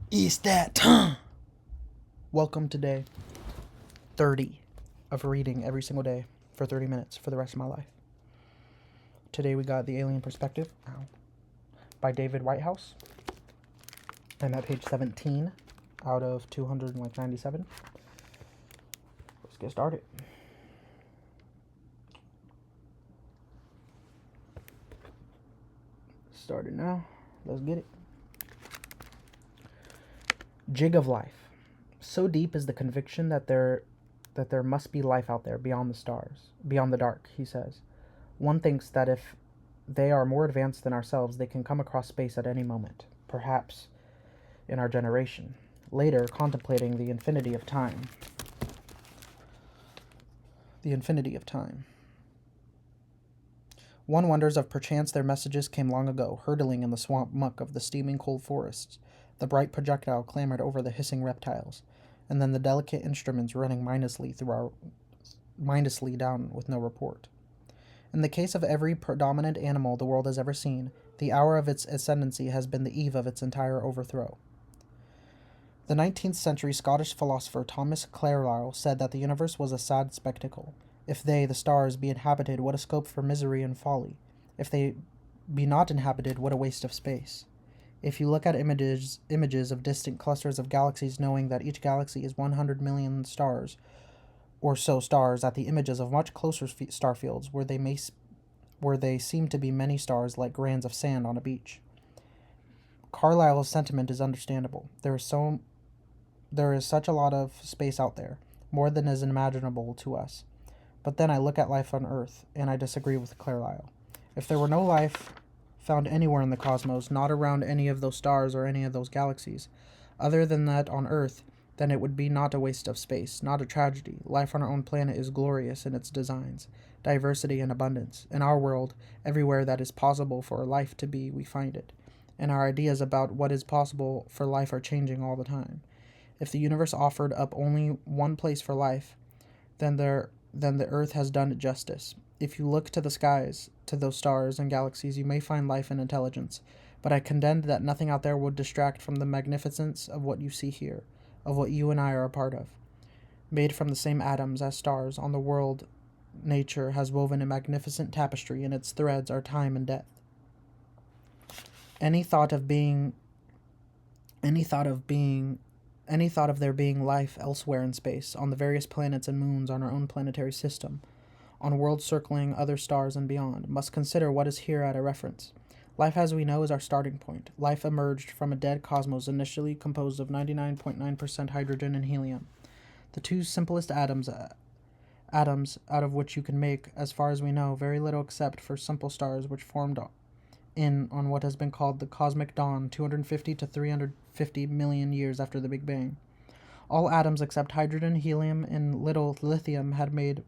It's that time. Welcome to day 30 of reading every single day for 30 minutes for the rest of my life. Today we got The Alien Perspective by David Whitehouse. I'm at page 17 out of 297. Let's get started. Started now. Let's get it. Jig of life. So deep is the conviction that there must be life out there beyond the stars, beyond the dark, he says. One thinks that if they are more advanced than ourselves, they can come across space at any moment, perhaps in our generation. Later, contemplating the infinity of time. The infinity of time. One wonders if perchance their messages came long ago, hurtling in the swamp muck of the steaming cold forests. The bright projectile clambered over the hissing reptiles, and then the delicate instruments running mindlessly down with no report. In the case of every predominant animal the world has ever seen, the hour of its ascendancy has been the eve of its entire overthrow. The 19th century Scottish philosopher Thomas Carlyle said that the universe was a sad spectacle. If they, the stars, be inhabited, what a scope for misery and folly. If they be not inhabited, what a waste of space. If you look at images of distant clusters of galaxies, knowing that each galaxy is 100 million stars, or so stars, at the images of much closer star fields, where they seem to be many stars like grains of sand on a beach. Carlyle's sentiment is understandable. There is such a lot of space out there, more than is imaginable to us. But then I look at life on Earth, and I disagree with Carlyle. If there were no life found anywhere in the cosmos, not around any of those stars or any of those galaxies, other than that on Earth, then it would be not a waste of space, not a tragedy. Life on our own planet is glorious in its designs, diversity and abundance. In our world, everywhere that is possible for life to be, we find it. And our ideas about what is possible for life are changing all the time. If the universe offered up only one place for life, then the Earth has done it justice. If you look to the skies, to those stars and galaxies, you may find life and intelligence. But I contend that nothing out there would distract from the magnificence of what you see here, of what you and I are a part of. Made from the same atoms as stars, on the world nature has woven a magnificent tapestry, and its threads are time and death. Any thought of there being life elsewhere in space, on the various planets and moons on our own planetary system, on worlds circling other stars and beyond, must consider what is here at a reference. Life as we know is our starting point. Life emerged from a dead cosmos initially composed of 99.9% hydrogen and helium, the two simplest atoms out of which you can make, as far as we know, very little except for simple stars which formed on what has been called the cosmic dawn 250 to 350 million years after the Big Bang. All atoms except hydrogen, helium, and little lithium had made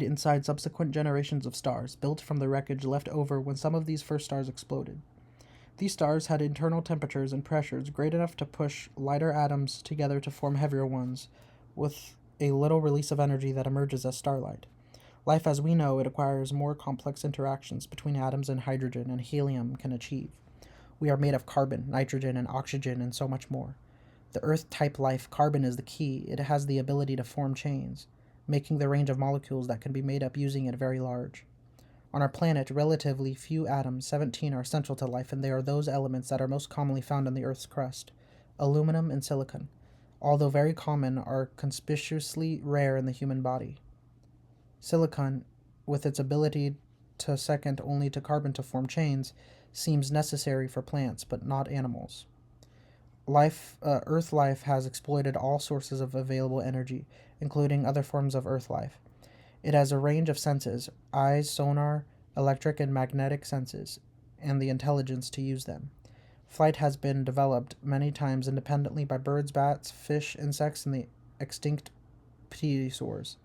inside subsequent generations of stars, built from the wreckage left over when some of these first stars exploded. These stars had internal temperatures and pressures great enough to push lighter atoms together to form heavier ones, with a little release of energy that emerges as starlight. Life as we know it acquires more complex interactions between atoms and hydrogen and helium can achieve. We are made of carbon, nitrogen, and oxygen, and so much more. The Earth-type life, carbon is the key. It has the ability to form chains, making the range of molecules that can be made up using it very large. On our planet, relatively few atoms, 17, are essential to life, and they are those elements that are most commonly found on the Earth's crust: aluminum and silicon. Although very common, are conspicuously rare in the human body. Silicon, with its ability to second only to carbon to form chains, seems necessary for plants, but not animals. Earth life has exploited all sources of available energy, including other forms of Earth life. It has a range of senses: eyes, sonar, electric and magnetic senses, and the intelligence to use them. Flight has been developed many times independently by birds, bats, fish, insects, and the extinct pterosaurs.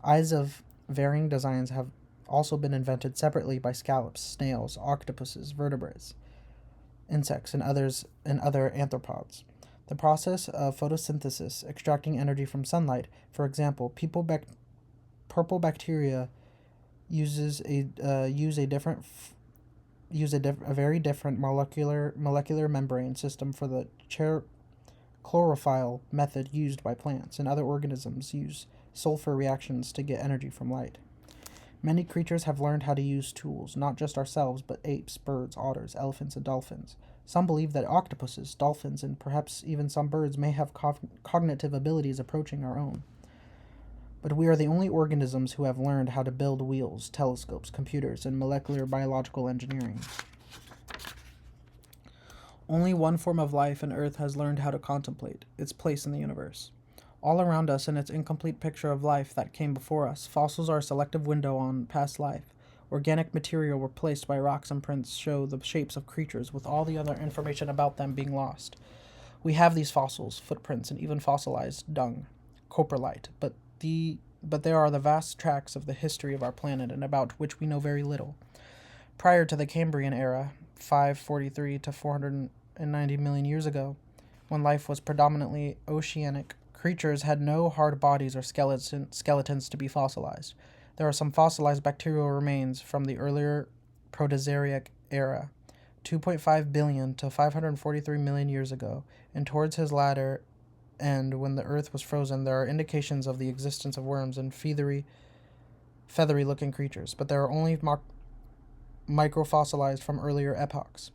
Eyes of varying designs have also been invented separately by scallops, snails, octopuses, vertebrates, insects, and other arthropods. The process of photosynthesis, extracting energy from sunlight, for example, purple bacteria use a different use a very different molecular membrane system for the chlorophyll method used by plants, and other organisms use sulfur reactions to get energy from light. Many creatures have learned how to use tools, not just ourselves, but apes, birds, otters, elephants, and dolphins. Some believe that octopuses, dolphins, and perhaps even some birds may have cognitive abilities approaching our own. But we are the only organisms who have learned how to build wheels, telescopes, computers, and molecular biological engineering. Only one form of life on Earth has learned how to contemplate its place in the universe. All around us, in its incomplete picture of life that came before us, fossils are a selective window on past life. Organic material replaced by rocks and prints show the shapes of creatures, with all the other information about them being lost. We have these fossils, footprints, and even fossilized dung, coprolite, but there are the vast tracts of the history of our planet and about which we know very little. Prior to the Cambrian era, 543 to 490 million years ago, when life was predominantly oceanic, creatures had no hard bodies or skeletons to be fossilized. There are some fossilized bacterial remains from the earlier Proterozoic era, 2.5 billion to 543 million years ago, and towards his latter end, when the Earth was frozen, there are indications of the existence of worms and feathery-looking creatures, but there are only microfossilized from earlier epochs.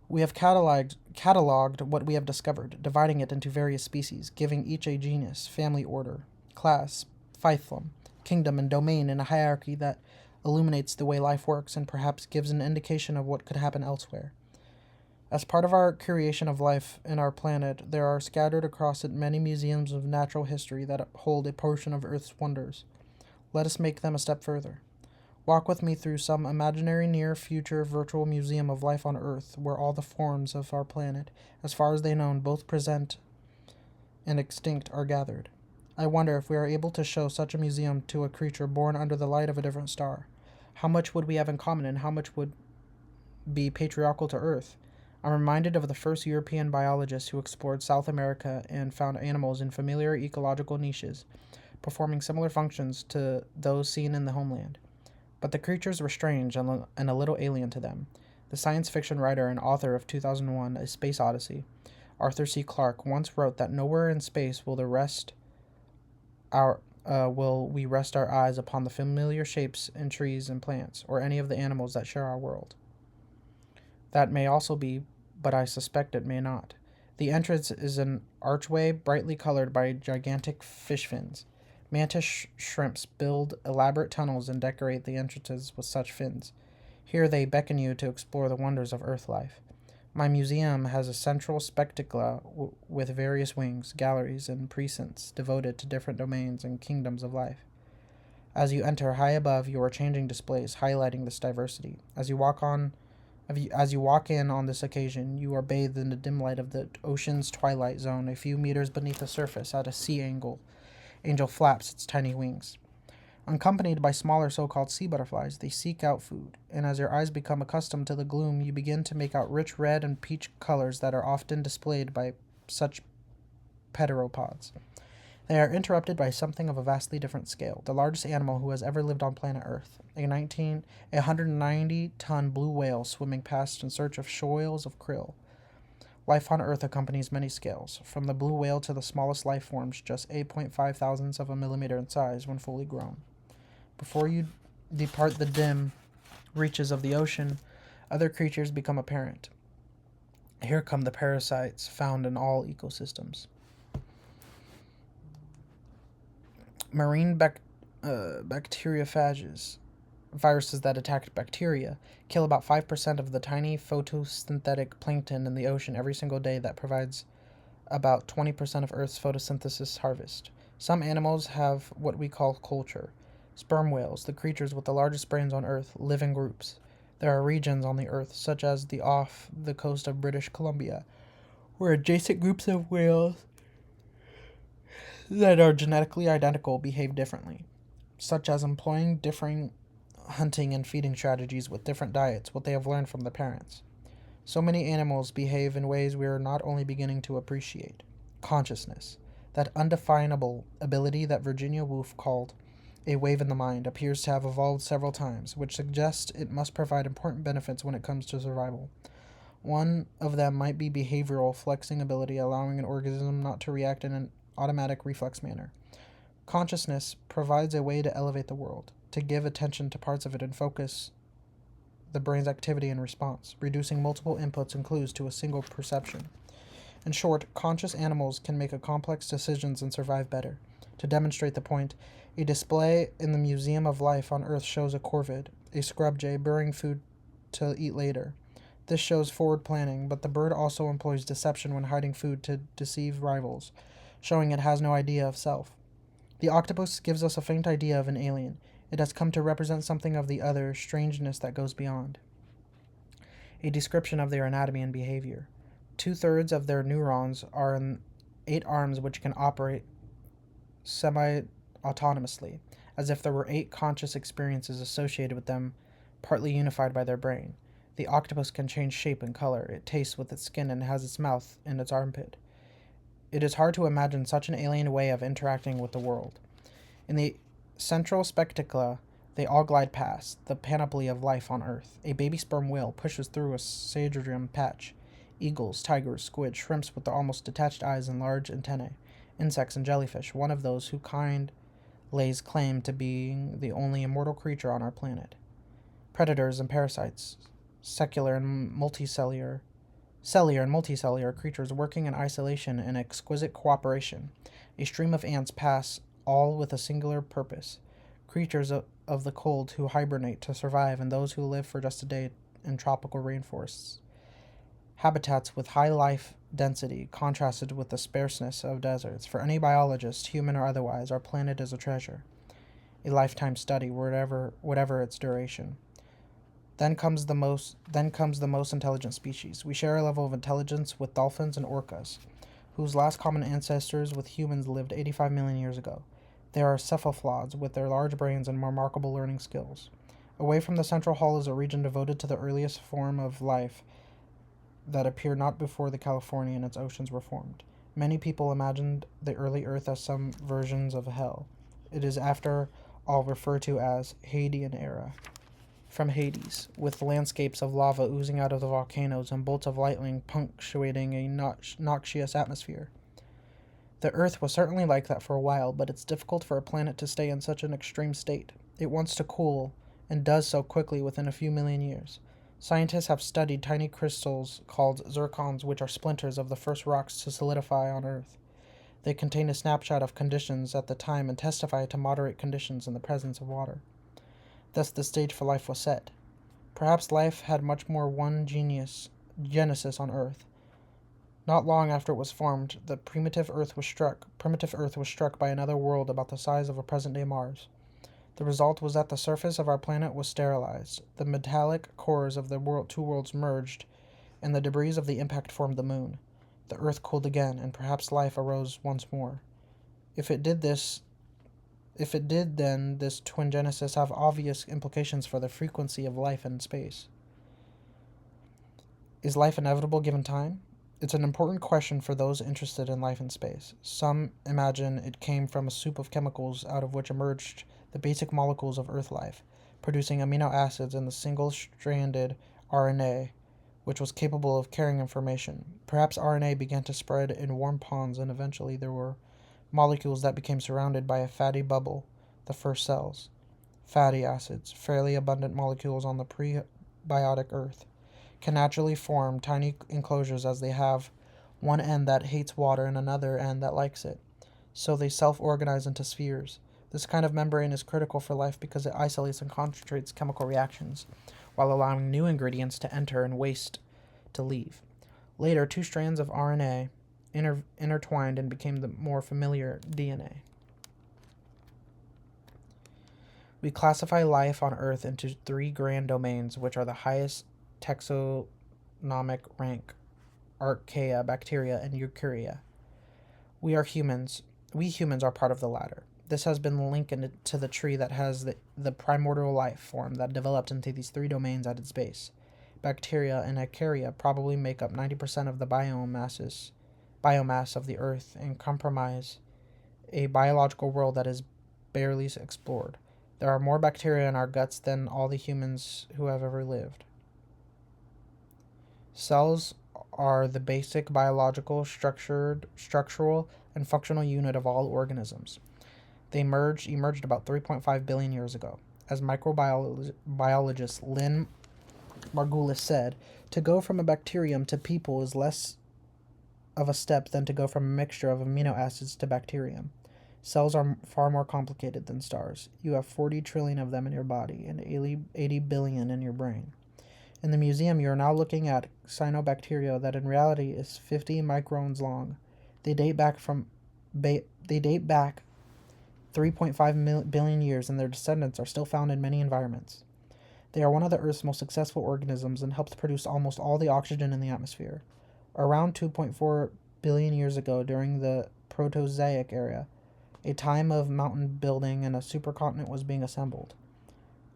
We have cataloged what we have discovered, dividing it into various species, giving each a genus, family order, class, phythlum, kingdom, and domain in a hierarchy that illuminates the way life works and perhaps gives an indication of what could happen elsewhere. As part of our curation of life in our planet, there are scattered across it many museums of natural history that hold a portion of Earth's wonders. Let us make them a step further. Walk with me through some imaginary near-future virtual museum of life on Earth, where all the forms of our planet, as far as they are known, both present and extinct, are gathered. I wonder if we are able to show such a museum to a creature born under the light of a different star. How much would we have in common, and how much would be patriarchal to Earth? I'm reminded of the first European biologist who explored South America and found animals in familiar ecological niches, performing similar functions to those seen in the homeland. But the creatures were strange and a little alien to them. The science fiction writer and author of 2001: A Space Odyssey, Arthur C. Clarke, once wrote that nowhere in space will we rest our eyes upon the familiar shapes in trees and plants, or any of the animals that share our world. That may also be, but I suspect it may not. The entrance is an archway brightly colored by gigantic fish fins. Mantis shrimps build elaborate tunnels and decorate the entrances with such fins. Here they beckon you to explore the wonders of Earth life. My museum has a central spectacle with various wings, galleries, and precincts devoted to different domains and kingdoms of life. As you enter, high above you are changing displays highlighting this diversity. As you walk in on this occasion, you are bathed in the dim light of the ocean's twilight zone, a few meters beneath the surface at a sea angle. Angel flaps its tiny wings. Accompanied by smaller so-called sea butterflies, they seek out food, and as your eyes become accustomed to the gloom, you begin to make out rich red and peach colors that are often displayed by such pteropods. They are interrupted by something of a vastly different scale, the largest animal who has ever lived on planet Earth, a 190-ton blue whale swimming past in search of shoals of krill. Life on Earth accompanies many scales, from the blue whale to the smallest life forms, just 8.5 thousandths of a millimeter in size when fully grown. Before you depart the dim reaches of the ocean, other creatures become apparent. Here come the parasites found in all ecosystems. Marine bacteriophages, viruses that attack bacteria, kill about 5% of the tiny photosynthetic plankton in the ocean every single day that provides about 20% of Earth's photosynthesis harvest. Some animals have what we call culture. Sperm whales, the creatures with the largest brains on Earth, live in groups. There are regions on the Earth, such as off the coast of British Columbia, where adjacent groups of whales that are genetically identical behave differently, such as employing differing hunting and feeding strategies with different diets, what they have learned from their parents. So many animals behave in ways we are not only beginning to appreciate. Consciousness, that undefinable ability that Virginia Woolf called a wave in the mind, appears to have evolved several times, which suggests it must provide important benefits when it comes to survival. One of them might be behavioral flexing ability, allowing an organism not to react in an automatic reflex manner. Consciousness provides a way to elevate the world, to give attention to parts of it and focus the brain's activity and response, reducing multiple inputs and clues to a single perception. In short, conscious animals can make complex decisions and survive better. To demonstrate the point, a display in the Museum of Life on Earth shows a corvid, a scrub jay, burying food to eat later. This shows forward planning, but the bird also employs deception when hiding food to deceive rivals, showing it has no idea of self. The octopus gives us a faint idea of an alien. It has come to represent something of the other strangeness that goes beyond. A description of their anatomy and behavior. 2/3 of their neurons are in 8 arms which can operate semi-autonomously, as if there were 8 conscious experiences associated with them, partly unified by their brain. The octopus can change shape and color. It tastes with its skin and has its mouth in its armpit. It is hard to imagine such an alien way of interacting with the world. In the central spectacula, they all glide past, the panoply of life on Earth. A baby sperm whale pushes through a sagittarium patch. Eagles, tigers, squid, shrimps with their almost detached eyes and large antennae, insects and jellyfish, one of those whose kind lays claim to being the only immortal creature on our planet. Predators and parasites, cellular and multicellular creatures working in isolation and exquisite cooperation. A stream of ants pass, all with a singular purpose. Creatures of the cold who hibernate to survive, and those who live for just a day in tropical rainforests. Habitats with high life density contrasted with the sparseness of deserts. For any biologist, human or otherwise, our planet is a treasure, a lifetime study, whatever its duration. Then comes the most intelligent species. We share a level of intelligence with dolphins and orcas, whose last common ancestors with humans lived 85 million years ago. They are cephalopods with their large brains and remarkable learning skills. Away from the central hall is a region devoted to the earliest form of life that appeared not before the California and its oceans were formed. Many people imagined the early Earth as some versions of hell. It is after all referred to as Hadean era, from Hades, with landscapes of lava oozing out of the volcanoes and bolts of lightning punctuating a noxious atmosphere. The Earth was certainly like that for a while, but it's difficult for a planet to stay in such an extreme state. It wants to cool, and does so quickly within a few million years. Scientists have studied tiny crystals called zircons, which are splinters of the first rocks to solidify on Earth. They contain a snapshot of conditions at the time and testify to moderate conditions in the presence of water. Thus the stage for life was set. Perhaps life had much more one genesis on Earth. Not long after it was formed, the primitive Earth was struck by another world about the size of a present-day Mars. The result was that the surface of our planet was sterilized. The metallic cores of the two worlds merged, and the debris of the impact formed the moon. The Earth cooled again, and perhaps life arose once more. If it did, then this twin genesis have obvious implications for the frequency of life in space. Is life inevitable given time? It's an important question for those interested in life in space. Some imagine it came from a soup of chemicals out of which emerged the basic molecules of Earth life, producing amino acids in the single-stranded RNA, which was capable of carrying information. Perhaps RNA began to spread in warm ponds, and eventually there were molecules that became surrounded by a fatty bubble, the first cells. Fatty acids, fairly abundant molecules on the prebiotic Earth, can naturally form tiny enclosures as they have one end that hates water and another end that likes it. So they self-organize into spheres. This kind of membrane is critical for life because it isolates and concentrates chemical reactions, while allowing new ingredients to enter and waste to leave. Later, 2 strands of RNA intertwined and became the more familiar DNA. We classify life on Earth into 3 grand domains, which are the highest taxonomic rank: Archaea, bacteria, and Eukarya. We humans are part of the latter. This has been likened to the tree that has the primordial life form that developed into these 3 domains at its base. Bacteria and Eukarya probably make up 90% of the biomass of the Earth and comprise a biological world that is barely explored. There are more bacteria in our guts than all the humans who have ever lived. Cells are the basic biological, structural, and functional unit of all organisms. They emerged about 3.5 billion years ago. As microbiologist Lynn Margulis said, to go from a bacterium to people is less of a step than to go from a mixture of amino acids to bacterium. Cells are far more complicated than stars. You have 40 trillion of them in your body and 80 billion in your brain. In the museum, you are now looking at cyanobacteria that in reality is 50 microns long. They date back 3.5 billion years, and their descendants are still found in many environments. They are one of the Earth's most successful organisms and helped produce almost all the oxygen in the atmosphere. Around 2.4 billion years ago, during the Proterozoic era, a time of mountain building and a supercontinent was being assembled.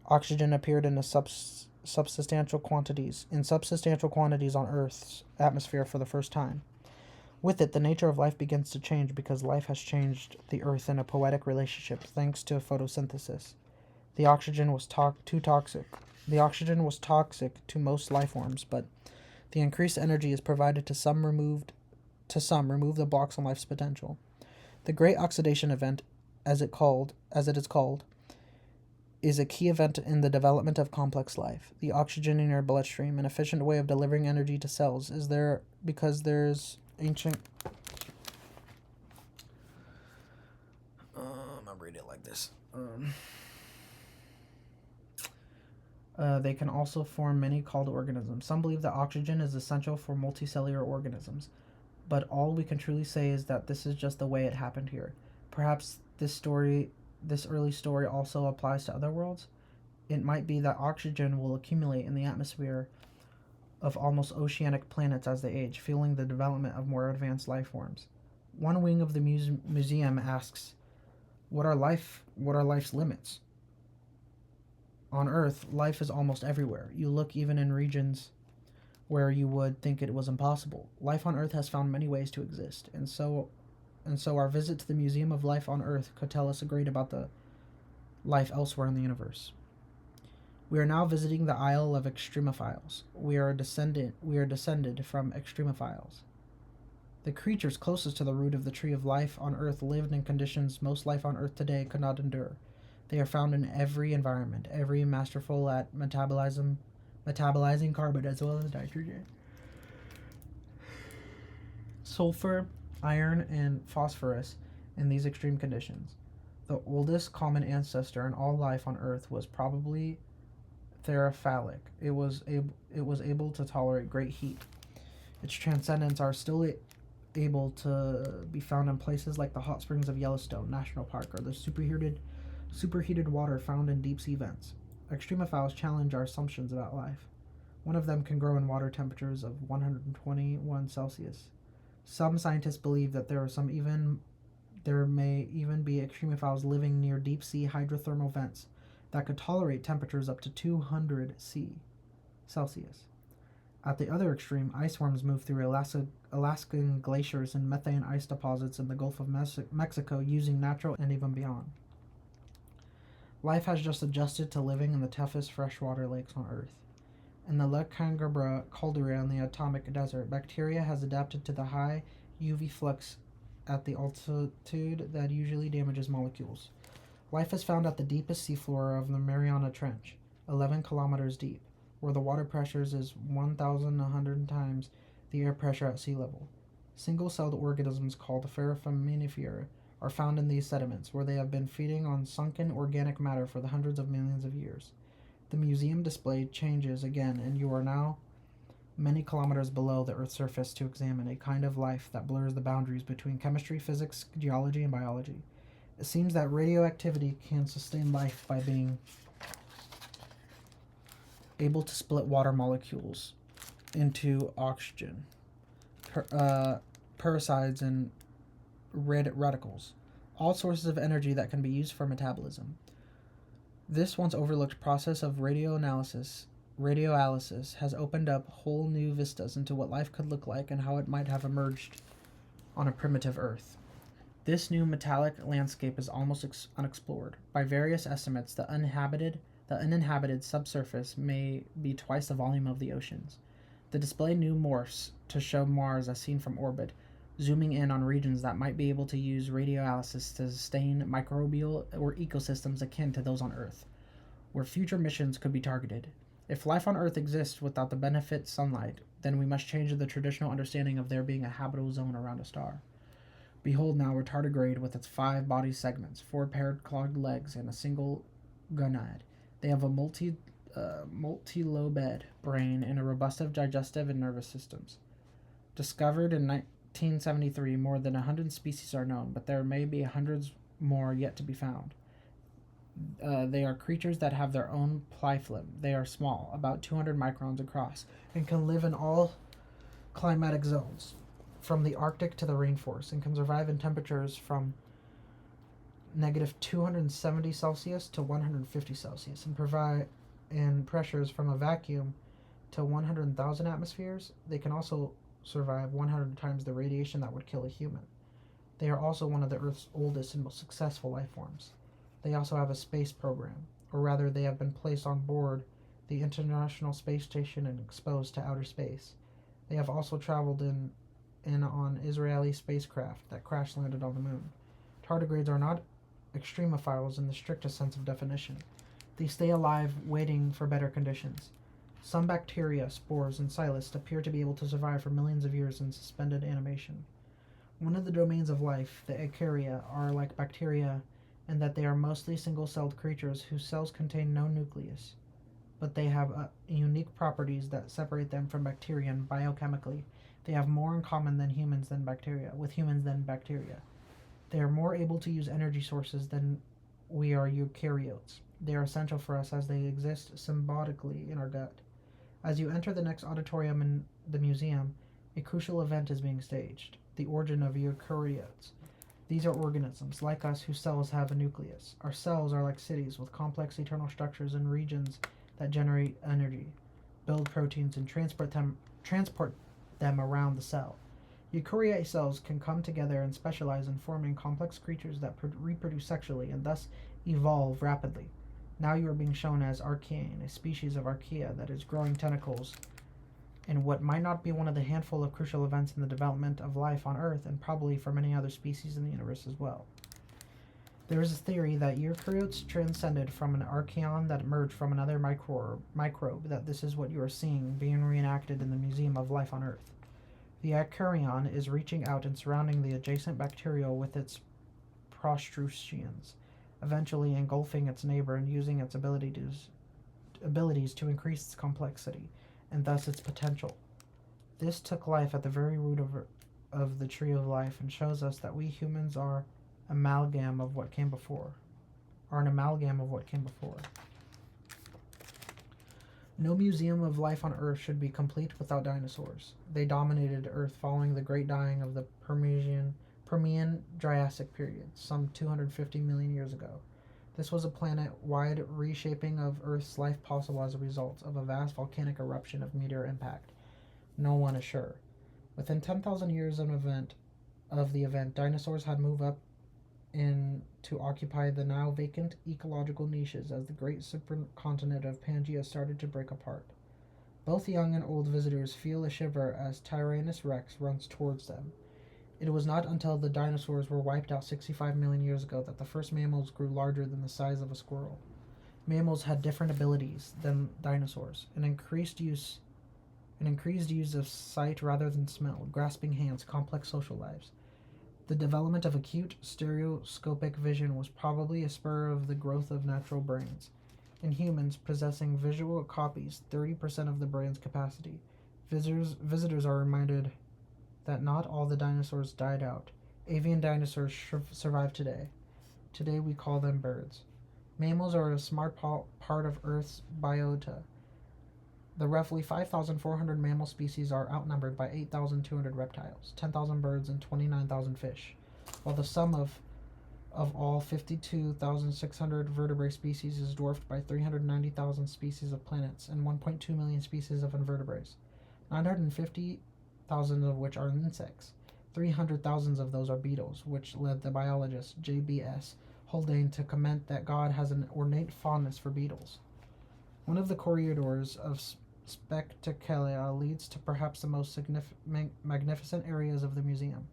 Oxygen appeared in substantial quantities on Earth's atmosphere for the first time. With it, the nature of life begins to change because life has changed the Earth in a poetic relationship thanks to photosynthesis. The oxygen was toxic to most life forms, but the increased energy is provided to some remove the blocks on life's potential. The Great Oxidation Event, as it is called, is a key event in the development of complex life. The oxygen in your bloodstream, an efficient way of delivering energy to cells, is there because there's ancient. I'll read it like this. They can also form many called organisms. Some believe that oxygen is essential for multicellular organisms, but all we can truly say is that this is just the way it happened here. Perhaps this early story also applies to other worlds. It might be that oxygen will accumulate in the atmosphere of almost oceanic planets as they age, fueling the development of more advanced life forms. One wing of the museum asks, what are life's limits? On Earth, life is almost everywhere. You look even in regions where you would think it was impossible. Life on Earth has found many ways to exist, and so our visit to the Museum of Life on Earth could tell us a great about the life elsewhere in the universe. We are now visiting the Isle of Extremophiles. We are descended from extremophiles. The creatures closest to the root of the tree of life on Earth lived in conditions most life on Earth today could not endure. They are found in every environment, every masterful at metabolizing carbon as well as nitrogen, sulfur, iron, and phosphorus in these extreme conditions. The oldest common ancestor in all life on Earth was probably therophilic. It was able to tolerate great heat. Its transcendents are still able to be found in places like the hot springs of Yellowstone National Park or the superheated water found in deep-sea vents. Extremophiles challenge our assumptions about life. One of them can grow in water temperatures of 121 Celsius. Some scientists believe that there may even be extremophiles living near deep-sea hydrothermal vents that could tolerate temperatures up to 200 Celsius. At the other extreme, ice worms move through Alaskan glaciers and methane ice deposits in the Gulf of Mexico using natural and even beyond. Life has just adjusted to living in the toughest freshwater lakes on Earth. In the La Cangrabra caldera in the atomic desert, bacteria has adapted to the high UV flux at the altitude that usually damages molecules. Life is found at the deepest seafloor of the Mariana Trench, 11 kilometers deep, where the water pressure is 1,100 times the air pressure at sea level. Single-celled organisms called foraminifera are found in these sediments, where they have been feeding on sunken organic matter for the hundreds of millions of years. The museum display changes again, and you are now many kilometers below the Earth's surface to examine a kind of life that blurs the boundaries between chemistry, physics, geology, and biology. It seems that radioactivity can sustain life by being able to split water molecules into oxygen, peroxides, and radicals, all sources of energy that can be used for metabolism. This once overlooked process of radioanalysis has opened up whole new vistas into what life could look like and how it might have emerged on a primitive Earth. This new metallic landscape is almost unexplored. By various estimates, the uninhabited subsurface may be twice the volume of the oceans. The display new morphs to show Mars as seen from orbit, zooming in on regions that might be able to use radiolysis to sustain microbial or ecosystems akin to those on Earth, where future missions could be targeted. If life on Earth exists without the benefit sunlight, then we must change the traditional understanding of there being a habitable zone around a star. Behold now a tardigrade with its 5 body segments, 4 paired clawed legs, and a single gonad. They have a multi-lobed brain and a robust digestive and nervous systems. Discovered in 1973, more than 100 species are known, but there may be hundreds more yet to be found. They are creatures that have their own plyphlim. They are small, about 200 microns across, and can live in all climatic zones, from the Arctic to the rainforest, and can survive in temperatures from negative 270 Celsius to 150 Celsius, and provide in pressures from a vacuum to 100,000 atmospheres. They can also survive 100 times the radiation that would kill a human. They are also one of the Earth's oldest and most successful life forms. They also have a space program, or rather, they have been placed on board the International Space Station and exposed to outer space. They have also traveled in on Israeli spacecraft that crash landed on the moon. Tardigrades are not extremophiles in the strictest sense of definition. They stay alive, waiting for better conditions. Some bacteria, spores, and psilist appear to be able to survive for millions of years in suspended animation. One of the domains of life, the Eukarya, are like bacteria in that they are mostly single-celled creatures whose cells contain no nucleus, but they have unique properties that separate them from bacteria, and biochemically, they have more in common with humans than bacteria. They are more able to use energy sources than we are eukaryotes. They are essential for us as they exist symbiotically in our gut. As you enter the next auditorium in the museum, a crucial event is being staged: the origin of eukaryotes. These are organisms, like us, whose cells have a nucleus. Our cells are like cities with complex internal structures and regions that generate energy, build proteins, and transport them around the cell. Eukaryote cells can come together and specialize in forming complex creatures that reproduce sexually and thus evolve rapidly. Now you are being shown as Archaean, a species of archaea that is growing tentacles in what might not be one of the handful of crucial events in the development of life on Earth, and probably for many other species in the universe as well. There is a theory that eukaryotes transcended from an archaeon that emerged from another microbe, that this is what you are seeing being reenacted in the Museum of Life on Earth. The eukaryon is reaching out and surrounding the adjacent bacteriole with its protrusions, eventually engulfing its neighbor and using its abilities to increase its complexity, and thus its potential. This took life at the very root of the tree of life, and shows us that we humans are an amalgam of what came before. No museum of life on Earth should be complete without dinosaurs. They dominated Earth following the great dying of the Permian-Triassic period, some 250 million years ago. This was a planet-wide reshaping of Earth's life possible as a result of a vast volcanic eruption of meteor impact. No one is sure. Within 10,000 years of the event, dinosaurs had moved up in to occupy the now vacant ecological niches as the great supercontinent of Pangaea started to break apart. Both young and old visitors feel a shiver as Tyrannosaurus Rex runs towards them. It was not until the dinosaurs were wiped out 65 million years ago that the first mammals grew larger than the size of a squirrel. Mammals had different abilities than dinosaurs, an increased use of sight rather than smell, grasping hands, complex social lives. The development of acute stereoscopic vision was probably a spur of the growth of natural brains. In humans possessing visual copies, 30% of the brain's capacity, visitors are reminded that not all the dinosaurs died out. Avian dinosaurs survive today. Today we call them birds. Mammals are a smart part of Earth's biota. The roughly 5,400 mammal species are outnumbered by 8,200 reptiles, 10,000 birds, and 29,000 fish, while the sum of all 52,600 vertebrate species is dwarfed by 390,000 species of planets and 1.2 million species of invertebrates, 950,000 of which are insects. 300,000 of those are beetles, which led the biologist J.B.S. Haldane to comment that God has an ornate fondness for beetles. One of the corridors of Spectaculia leads to perhaps the most magnificent areas of the museum,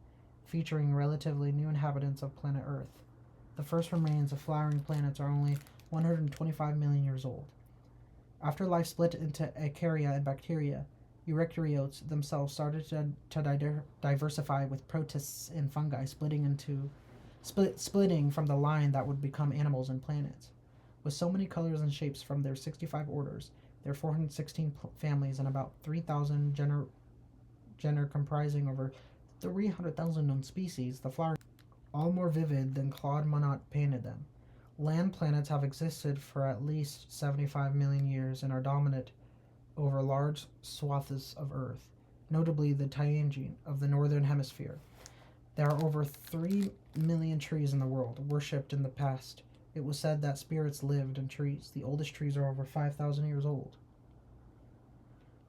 featuring relatively new inhabitants of planet Earth. The first remains of flowering planets are only 125 million years old. After life split into Eukarya and bacteria, eukaryotes themselves started to diversify, with protists and fungi splitting from the line that would become animals and planets. With so many colors and shapes from their 65 orders, their 416 families, and about 3,000 genera comprising over 300,000 known species, the flowers all more vivid than Claude Monet painted them. Land planets have existed for at least 75 million years and are dominant over large swaths of Earth, notably the Tianjin of the northern hemisphere. There are over 3 million trees in the world, worshipped in the past. It was said that spirits lived in trees. The oldest trees are over 5,000 years old.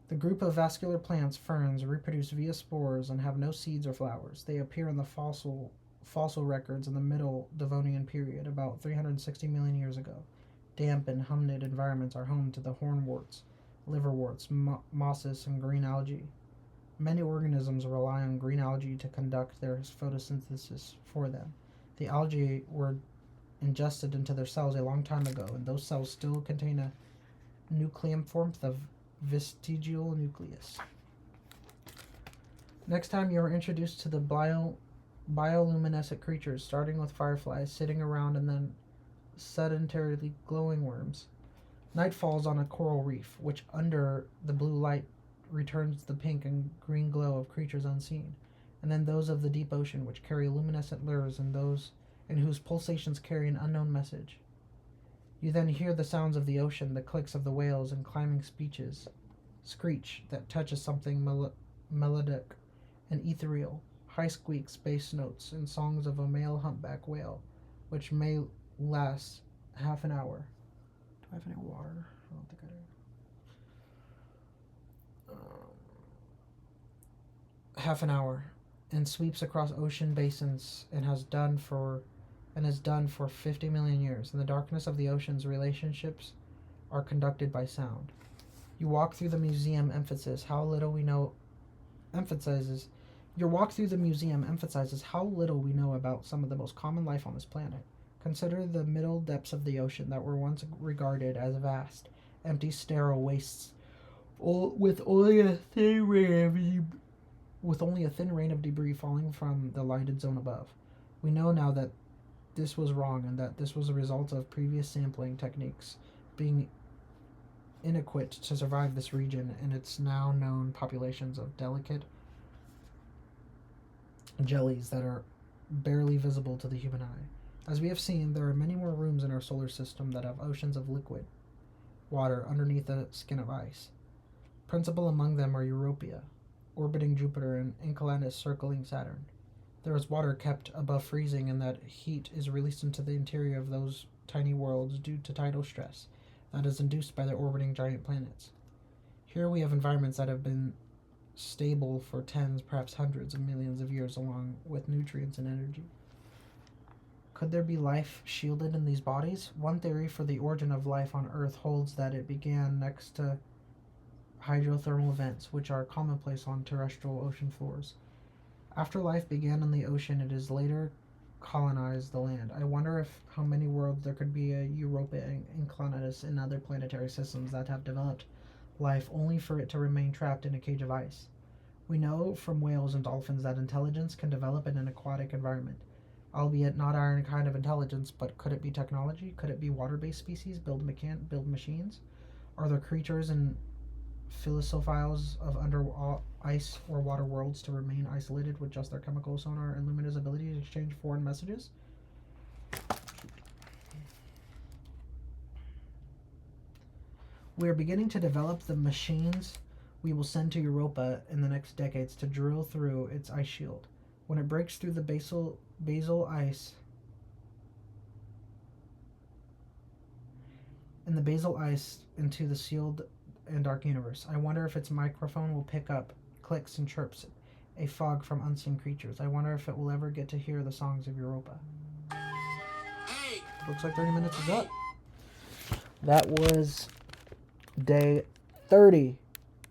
The group of vascular plants, ferns, reproduce via spores and have no seeds or flowers. They appear in the fossil records in the Middle Devonian period, about 360 million years ago. Damp and humid environments are home to the hornworts, liverworts, mosses, and green algae. Many organisms rely on green algae to conduct their photosynthesis for them. The algae were ingested into their cells a long time ago, and those cells still contain a nucleum formed the vestigial nucleus. Next time you are introduced to the bioluminescent creatures, starting with fireflies sitting around and then sedentarily glowing worms. Night falls on a coral reef, which under the blue light returns the pink and green glow of creatures unseen, and then those of the deep ocean, which carry luminescent lures, and those in whose pulsations carry an unknown message. You then hear the sounds of the ocean, the clicks of the whales and climbing screech that touches something melodic and ethereal, high squeaks, bass notes, and songs of a male humpback whale, which may last half an hour. Do I have any water? I don't think I do. Half an hour, and sweeps across ocean basins and is done for 50 million years. In the darkness of the oceans, relationships are conducted by sound. You walk through the museum emphasizes how little we know about some of the most common life on this planet. Consider the middle depths of the ocean that were once regarded as vast, empty, sterile wastes, with only a thin rain of debris falling from the lighted zone above. We know now that this was wrong, and that this was a result of previous sampling techniques being inadequate to survive this region and its now known populations of delicate jellies that are barely visible to the human eye. As we have seen, there are many more rooms in our solar system that have oceans of liquid water underneath a skin of ice. Principal among them are Europa, orbiting Jupiter, and Enceladus circling Saturn. There is water kept above freezing, and that heat is released into the interior of those tiny worlds due to tidal stress that is induced by the orbiting giant planets. Here we have environments that have been stable for tens, perhaps hundreds of millions of years, along with nutrients and energy. Could there be life shielded in these bodies? One theory for the origin of life on Earth holds that it began next to hydrothermal events, which are commonplace on terrestrial ocean floors. After life began in the ocean, it has later colonized the land. I wonder how many worlds there could be a Europa and Enceladus and other planetary systems that have developed life only for it to remain trapped in a cage of ice. We know from whales and dolphins that intelligence can develop in an aquatic environment, albeit not our kind of intelligence. But could it be technology? Could it be water-based species build machines? Are there creatures and philosophers of under ice or water worlds to remain isolated with just their chemical sonar and luminous ability to exchange foreign messages? We are beginning to develop the machines we will send to Europa in the next decades to drill through its ice shield. When it breaks through the basal ice into the sealed and dark universe, I wonder if its microphone will pick up clicks and chirps A fog from unseen creatures. I wonder if it will ever get to hear the songs of Europa. Looks like 30 minutes is up. That was day 30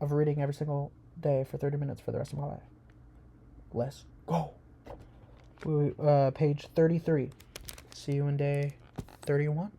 of reading every single day for 30 minutes for the rest of my life. Let's go. Page 33. See you in day 31.